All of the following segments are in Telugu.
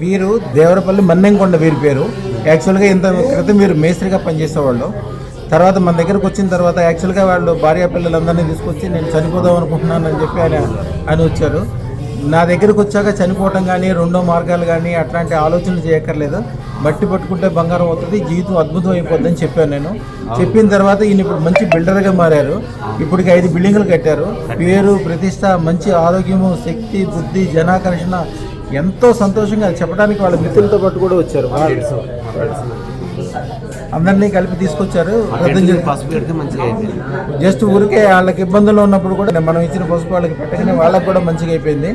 వీరు దేవరపల్లి మన్నెంకొండ వీరి పేరు. యాక్చువల్గా ఇంత క్రితం వీరు మేస్త్రిగా పనిచేసేవాళ్ళు. తర్వాత మన దగ్గరకు వచ్చిన తర్వాత యాక్చువల్గా వాళ్ళు భార్య పిల్లలందరినీ తీసుకొచ్చి నేను చనిపోదాం అనుకుంటున్నాను అని చెప్పి ఆయన వచ్చారు. నా దగ్గరకు వచ్చాక చనిపోవటం కానీ రెండో మార్గాలు కానీ అట్లాంటి ఆలోచనలు చేయక్కర్లేదు, మట్టి పట్టుకుంటే బంగారం అవుతుంది, జీవితం అద్భుతం అయిపోద్ది అని చెప్పాను నేను. చెప్పిన తర్వాత ఈయన ఇప్పుడు మంచి బిల్డర్గా మారారు. ఇప్పటికి 5 బిల్డింగులు కట్టారు. పేరు, ప్రతిష్ట, మంచి ఆరోగ్యము, శక్తి, బుద్ధి, జనాకర్షణ, ఎంతో సంతోషంగా చెప్పడానికి వాళ్ళ మిత్రులతో పాటు కూడా వచ్చారు. అందరినీ కలిపి తీసుకొచ్చారు. జస్ట్ ఊరికే వాళ్ళకి ఇబ్బందులు ఉన్నప్పుడు కూడా మనం ఇచ్చిన పసుపు వాళ్ళకి పెట్టగానే వాళ్ళకి కూడా మంచిగా అయిపోయింది.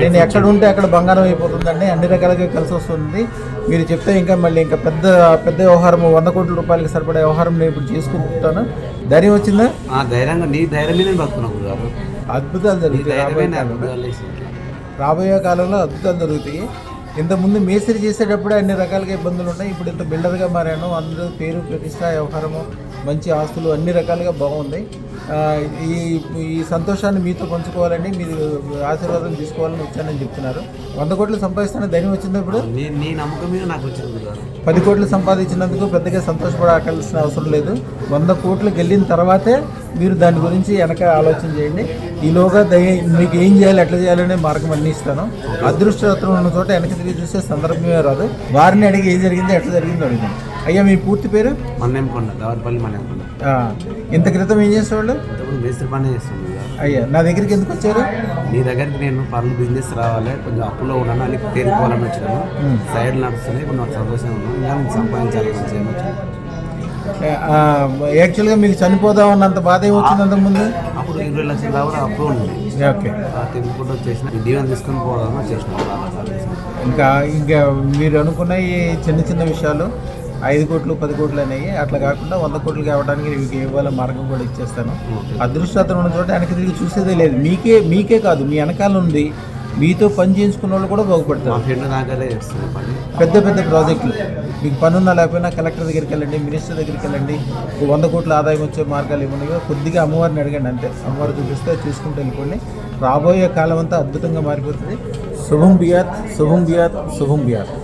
నేను ఎక్కడ ఉంటే అక్కడ బంగారం అయిపోతుందండి, అన్ని రకాలుగా కలిసి వస్తుంది. మీరు చెప్తే ఇంకా మళ్ళీ ఇంకా పెద్ద పెద్ద వ్యవహారం 100 కోట్ల రూపాయలకి సరిపడే వ్యవహారం నేను ఇప్పుడు చేసుకుంటాను. ధైర్యం వచ్చిందా? అద్భుతాలు జరుగుతాయి. రాబోయే కాలంలో అద్భుతాలు జరుగుతాయి. ఇంతకుముందు మేస్త్రి చేసేటప్పుడు అన్ని రకాలుగా ఇబ్బందులు ఉన్నాయి. ఇప్పుడు ఇంత బిల్డర్గా మారాను. అందరూ పేరు, ప్రతిష్ట, వ్యవహారము, మంచి ఆస్తులు అన్ని రకాలుగా బాగుంది. ఈ సంతోషాన్ని మీతో పంచుకోవాలని, మీరు ఆశీర్వాదం తీసుకోవాలని వచ్చానని చెప్తున్నారు. 100 కోట్లు సంపాదిస్తానని ధైర్యం వచ్చింది. ఇప్పుడు నీ నమ్మకం మీద నాకు వచ్చింది. 10 కోట్లు సంపాదించినందుకు పెద్దగా సంతోషపడాల్సిన అవసరం లేదు. 100 కోట్లు గెలిన తర్వాతే మీరు దాని గురించి వెనక ఆలోచన చేయండి. ఈలోగా మీకు ఏం చేయాలి, ఎట్లా చేయాలనే మార్గం అన్ని ఇస్తాను. అదృష్టం ఉన్న చోట వెనక్కి తిరిగి చూసే సందర్భమే రాదు. వారిని అడిగి ఏం జరిగిందో, ఎట్లా జరిగిందో అడుగుతాను. అయ్యా, మీ పూర్తి పేరు? మన్నెంకొండ, దేవరపల్లి మన్నెంకొండ. ఇంత క్రితం ఏం చేసేవాళ్ళు? మేస్త్రి పని చేస్తుంది. అయ్యా, నా దగ్గరికి ఎందుకు వచ్చారు? నీ దగ్గరికి నేను పనులు బిజినెస్ రావాలి, కొంచెం అప్పులో ఉన్నాను, అని తేలిపోవాలని వచ్చినాను. సైడ్ నడుస్తున్నాయి, ఇప్పుడు నాకు సంతోషంగా ఉన్నాను. ఇంకా నేను సంపాదించాలి మంచిగా. యాక్చువల్గా మీకు చనిపోదామన్నంత బాధ ఏమొచ్చింది అంతకుముందు? అప్పుడు 20 లక్షల దాకా అప్పు ఉంది. ఓకే, తెలుపుకుంటూ వచ్చేసిన దీవెన తీసుకొని పోదామని చేసిన. ఇంకా మీరు అనుకున్న ఈ చిన్న చిన్న విషయాలు 5 కోట్లు 10 కోట్లు అనేవి అట్లా కాకుండా 100 కోట్లు కావడానికి మీకు ఇవ్వాల మార్గం కూడా ఇచ్చేస్తాను. అదృష్టం ఉన్న చోట వెనక్కి తిరిగి చూసేదే లేదు. మీకే కాదు, మీ వెనకాల ఉంది. మీతో పని చేయించుకున్న వాళ్ళు కూడా బాగుపడతారు. పెద్ద పెద్ద ప్రాజెక్టులు మీకు పనున్నా లేకపోయినా కలెక్టర్ దగ్గరికి వెళ్ళండి, మినిస్టర్ దగ్గరికి వెళ్ళండి. 100 కోట్ల ఆదాయం వచ్చే మార్గాలు ఏమున్నాయో కొద్దిగా అమ్మవారిని అడగండి, అంతే. అమ్మవారు చూపిస్తే చూసుకుంటూ వెళ్ళిపోండి. రాబోయే కాలం అంతా అద్భుతంగా మారిపోతుంది. శుభం బియాత్, శుభం బియాత్, శుభం బియాత్.